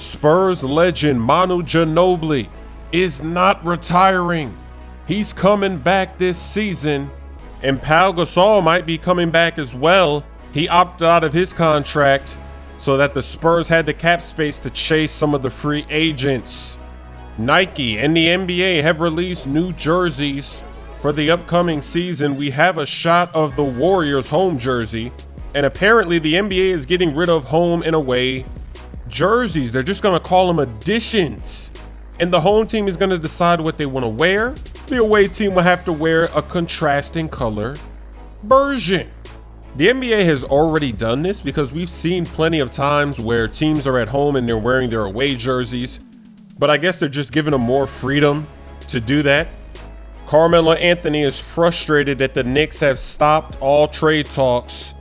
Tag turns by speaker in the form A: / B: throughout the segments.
A: Spurs legend Manu Ginobili is not retiring. He's coming back this season, and Pau Gasol might be coming back as well. He opted out of his contract so that the Spurs had the cap space to chase some of the free agents. Nike and the NBA have released new jerseys for the upcoming season. We have a shot of the Warriors home jersey, and apparently the NBA is getting rid of home and away jerseys. They're just going to call them editions, and the home team is going to decide what they want to wear. The away team will have to wear a contrasting color version. The NBA has already done this because we've seen plenty of times where teams are at home and they're wearing their away jerseys, but I guess they're just giving them more freedom to do that. Carmelo Anthony is frustrated that the Knicks have stopped all trade talks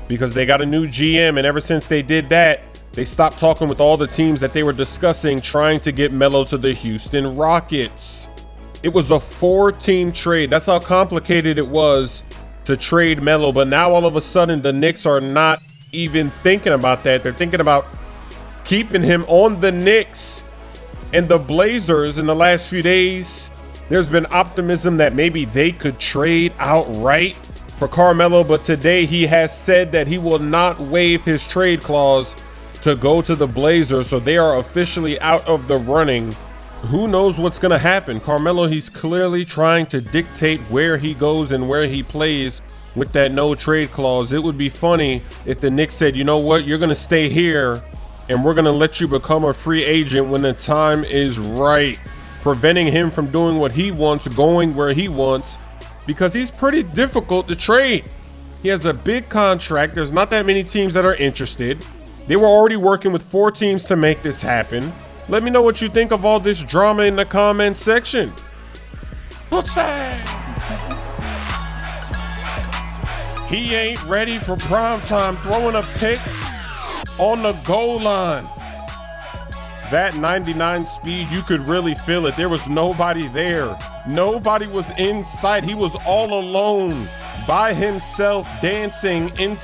A: because they got a new GM, and ever since they did that, they stopped talking with all the teams that they were discussing trying to get Melo to the Houston Rockets. It was a 4-team trade. That's how complicated it was to trade Melo, but now all of a sudden the Knicks are not even thinking about that. They're thinking about keeping him on the Knicks. And the Blazers, in the last few days, there's been optimism that maybe they could trade outright for Carmelo, but today he has said that he will not waive his trade clause to go to the Blazers, so they are officially out of the running. Who knows what's going to happen? Carmelo, he's clearly trying to dictate where he goes and where he plays with that no trade clause. It would be funny if the Knicks said, you know what, you're going to stay here and we're going to let you become a free agent when the time is right, preventing him from doing what he wants, going where he wants, because he's pretty difficult to trade. He has a big contract. There's not that many teams that are interested. They were already working with 4 teams to make this happen. Let me know what you think of all this drama in the comment section. He ain't ready for prime time, throwing a pick on the goal line. That 99 speed, you could really feel it. There was nobody there. Nobody was in sight. He was all alone by himself dancing into